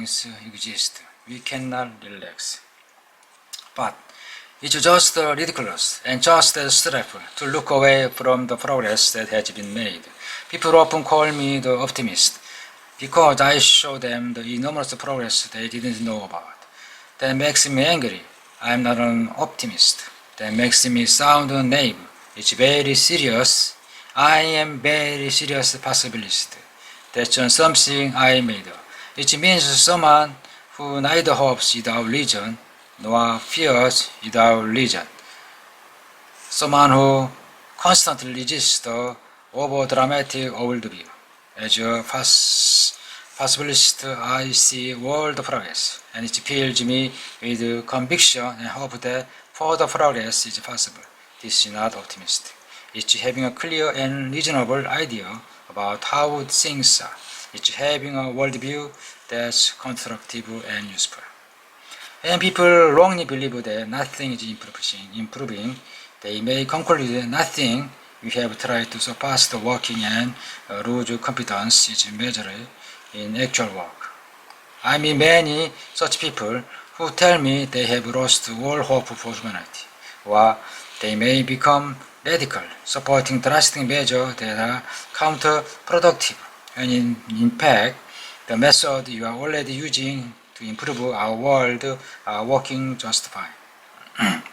things exist. We cannot relax. But it's just ridiculous and just as stressful to look away from the progress that has been made. People often call me the optimist because I show them the enormous progress they didn't know about. That makes me angry. I'm not an optimist. That makes me sound naive. It's very serious. I am very serious possibilist. That's something I made up. It means someone who neither hopes without reason nor fears without reason. Someone who constantly resists the over-dramatic worldview. As a possibilist, I see world progress, and it fills me with conviction and hope that further progress is possible. This is not optimistic. It's having a clear and reasonable idea about how things are. It's having a worldview that's constructive and useful. When people wrongly believe that nothing is improving, they may conclude that nothing we have tried to surpass the working and lose confidence is measured in actual work. I meet many such people who tell me they have lost all hope for humanity, or they may become radical, supporting drastic measures that are counterproductive, and in fact, the method you are already using to improve our world are working just fine.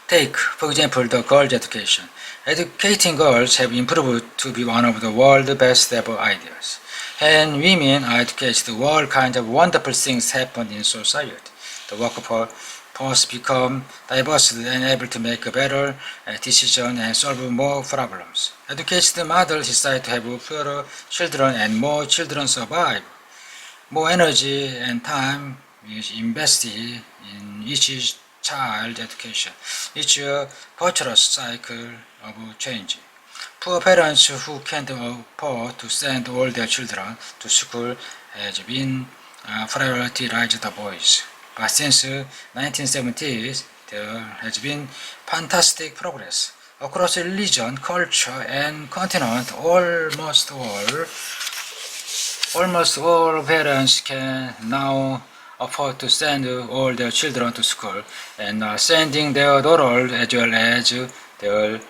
Take, for example, the girls' education. Educating girls have improved to be one of the world's best ever ideas. And women are educated, all kinds of wonderful things happen in society. The workforce become diverse and able to make a better decision and solve more problems. Educated mothers decide to have fewer children and more children survive. More energy and time is invested in each child education. It's a virtuous cycle of change. Poor parents who can't afford to send all their children to school has been prioritized the boys. But since 1970s, there has been fantastic progress. Across religion, culture, and continent, almost all parents can now afford to send all their children to school and are sending their daughter as well as their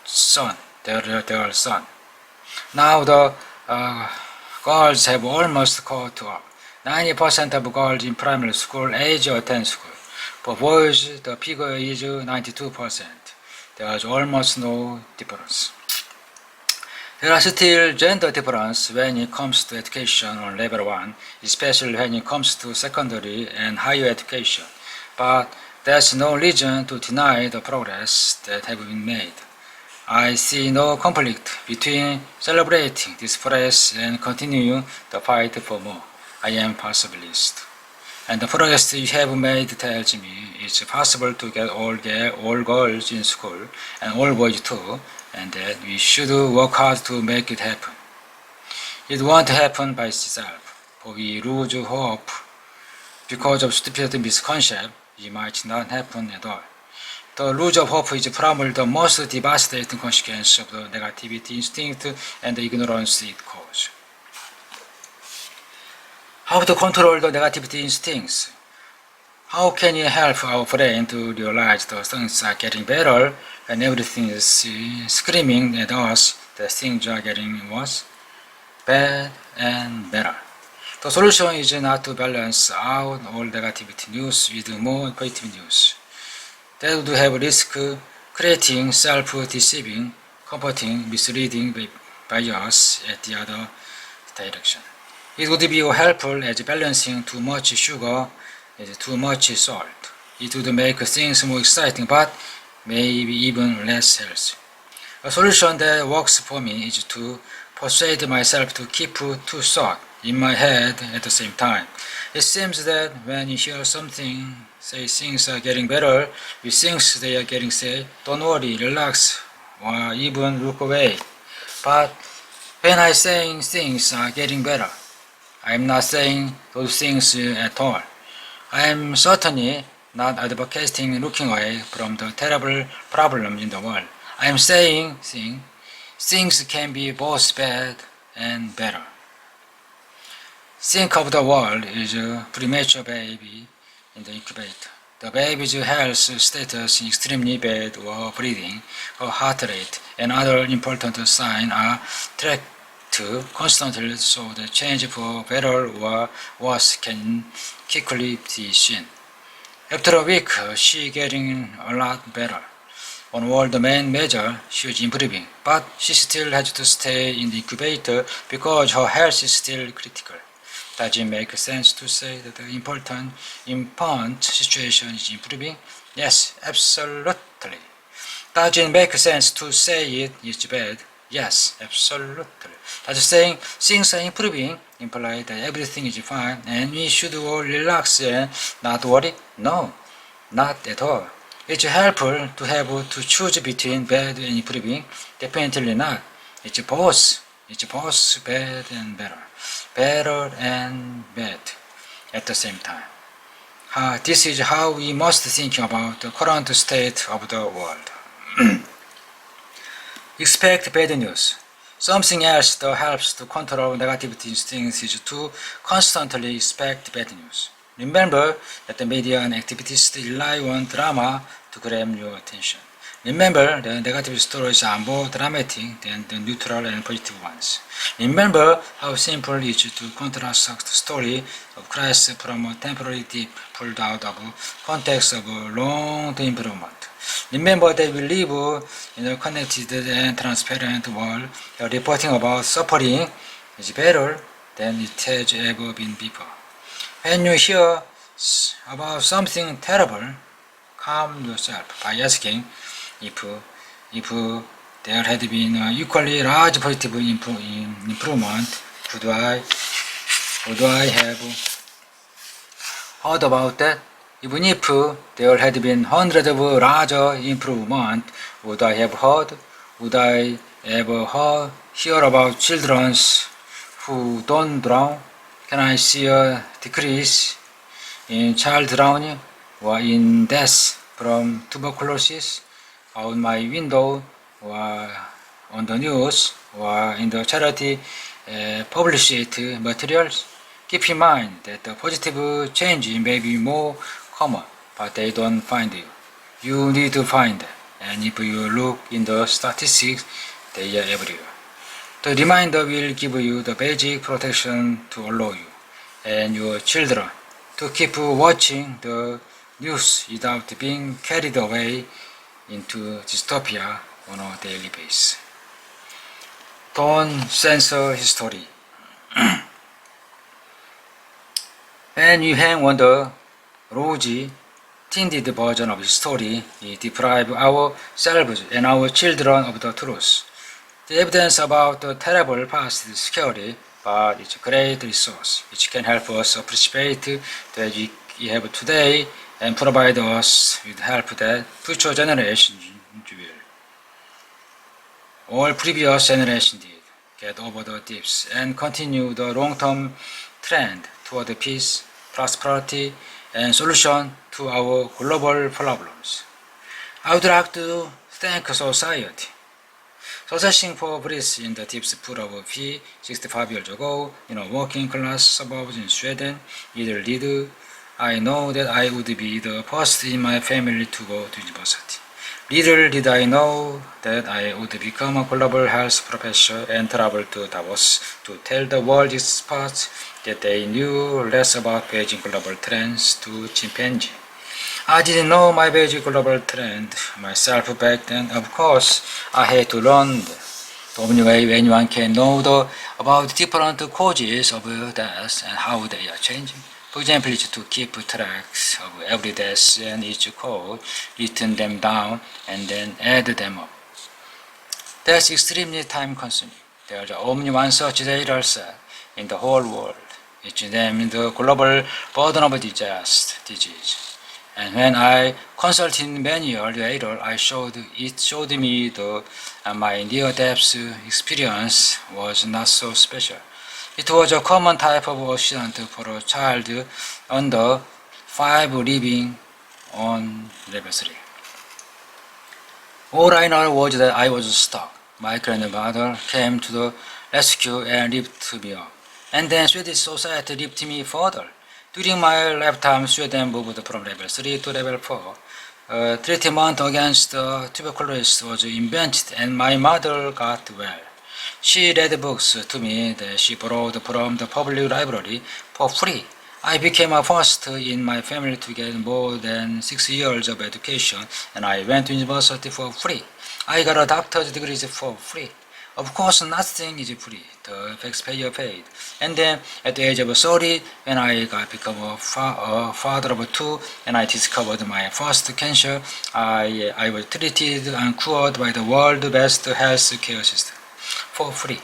son. Now the girls have almost caught up. 90% of girls in primary school age attend school. For boys, the figure is 92%. There is almost no difference. There are still gender difference when it comes to education on level 1, especially when it comes to secondary and higher education. But there's no reason to deny the progress that have been made. I see no conflict between celebrating this progress and continuing the fight for more. I am possibilist. And the progress you have made tells me it's possible to get all girls in school and all boys too, and that we should work hard to make it happen. It won't happen by itself, for we lose hope. Because of stupid misconception, it might not happen at all. The loss of hope is probably the most devastating consequence of the negativity instinct and the ignorance it causes. How to control the negativity instincts? How can you help our brain to realize that things are getting better and everything is screaming at us that things are getting worse, bad, and better? The solution is not to balance out all negativity news with more positive news. That would have risk creating self-deceiving, comforting, misleading bias at the other direction. It would be helpful as balancing too much sugar and too much salt. It would make things more exciting, but maybe even less healthy. A solution that works for me is to persuade myself to keep two thoughts in my head at the same time. It seems that when you hear something say things are getting better, you think they are getting say, don't worry, relax, or even look away. But when I say things are getting better, I'm not saying those things at all. I am certainly not advocating looking away from the terrible problems in the world. I am saying things can be both bad and better. Think of the world as a premature baby in the incubator. The baby's health status is extremely bad, or breathing, or heart rate, and other important signs are tracked constantly, so the change for better or worse can quickly be seen. After a week, she getting a lot better. On all the main measures, she is improving, but she still has to stay in the incubator because her health is still critical. Does it make sense to say that the infant situation is improving? Yes, absolutely. Does it make sense to say it is bad? Yes, absolutely. Does saying things are improving imply that everything is fine and we should all relax and not worry? No, not at all. It's helpful to have to choose between bad and improving? Definitely not. It's both. It's both bad and better. Better and bad at the same time. This is how we must think about the current state of the world. Expect bad news. Something else that helps to control negative instincts is to constantly expect bad news. Remember that the media and activities rely on drama to grab your attention. Remember that negative stories are more dramatic than the neutral and positive ones. Remember how simple it is to contrast the story of Christ from a temporary dip pulled out of context of a long-term improvement. Remember that we live in a connected and transparent world. Reporting about suffering is better than it has ever been before. When you hear about something terrible, calm yourself by asking if there had been an equally large positive improvement, would I have heard about that? Even if there had been hundreds of larger improvements, would I have heard? Would I ever hear about children who don't drown? Can I see a decrease in child drowning or in deaths from tuberculosis out my window or on the news or in the charity published materials? Keep in mind that the positive change may be more common, but they don't find you. You need to find them, and if you look in the statistics, they are everywhere. The reminder will give you the basic protection to allow you and your children to keep watching the news without being carried away into dystopia on a daily basis. Don't censor history. When you hang on the rosy, tinted version of history, we deprive ourselves and our children of the truth. The evidence about the terrible past is scary, but it's a great resource which can help us appreciate that we have today and provide us with help that future generations will. All previous generations did get over the dips and continue the long-term trend toward peace, prosperity, and solution to our global problems. I would like to thank society. Searching for bliss in the deep pool of pee 65 years ago in a working class suburbs in Sweden, I know that I would be the first in my family to go to university. Little did I know that I would become a global health professor and travel to Davos to tell the world experts that they knew less about Beijing global trends to chimpanzee. I didn't know my basic global trend myself back then. Of course, I had to learn the only way anyone can know about different causes of death and how they are changing. For example, is to keep tracks of every death and each cause, written them down, and then add them up. That's extremely time-consuming. There's only one such data set in the whole world. It's named the global burden of disease. And when I consulted many years later, it showed me that my near-death experience was not so special. It was a common type of accident for a child under 5 living on level 3. All I know was that I was stuck. My grandmother came to the rescue and lifted me up. And then Swedish society lifted me further. During my lifetime, Sweden moved from level 3 to level 4. Treatment against tuberculosis was invented and my mother got well. She read books to me that she borrowed from the public library for free. I became a first in my family to get more than 6 years of education and I went to university for free. I got a doctor's degree for free. Of course, nothing is free. The taxpayer paid. And then, at the age of 30, when I become a father of two, and I discovered my first cancer, I was treated and cured by the world's best health care system for free.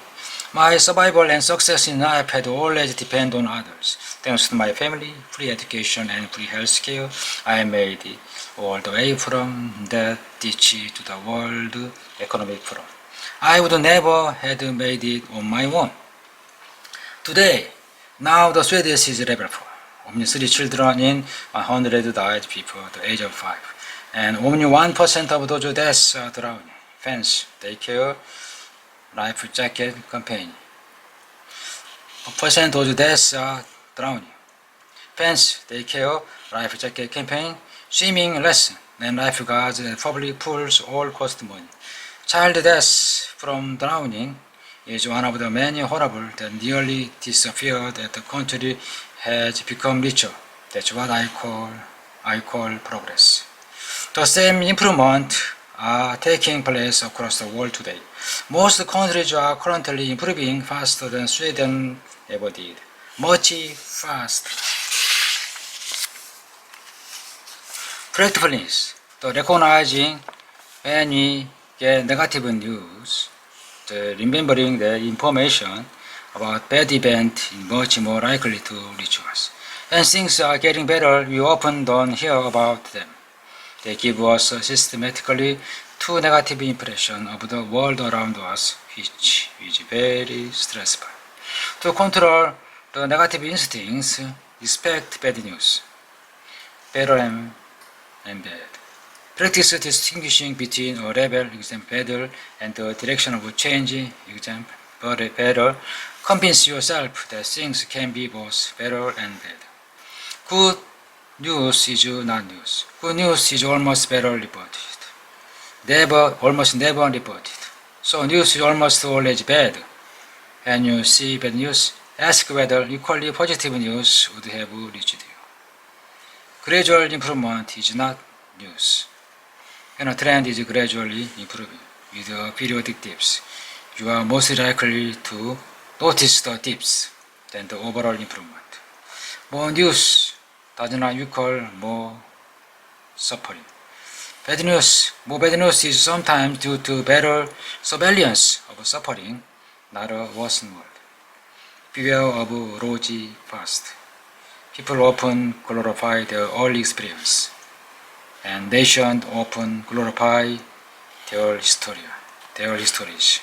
My survival and success in life had always depended on others. Thanks to my family, free education, and free health care, I made it all the way from that ditch to the World Economic Forum. I would never have made it on my own. Today, now the Swedish is level 4. Only 3 children in 100 died before the age of 5. And only 1% of those deaths are drowning. Fence, daycare, life jacket campaign. 1% of those deaths are drowning. Fence, daycare, life jacket campaign, swimming lesson, and lifeguards at public pools all cost money. Child deaths from drowning is one of the many horrible that nearly disappeared as the country has become richer. That's what I call progress. The same improvements are taking place across the world today. Most countries are currently improving faster than Sweden ever did. Much faster. FACTFULNESS, the recognizing when we get negative news, the remembering the information about bad event is much more likely to reach us. When things are getting better, we often don't hear about them. They give us systematically too negative impression of the world around us, which is very stressful. To control the negative instincts, expect bad news, better and bad. Practice distinguishing between a rebel, example better, and the direction of change, example better. Convince yourself that things can be both better and bad. Good news is not news. Good news is almost better reported. Almost never reported. So news is almost always bad. When you see bad news, ask whether equally positive news would have reached you. Gradual improvement is not news. When a trend is gradually improving with periodic dips, you are most likely to notice the dips than the overall improvement. More news does not equal more suffering. More bad news is sometimes due to better surveillance of suffering, not a worsened world. Beware of rosy past. People often glorify their early experience, and nations often glorify their histories.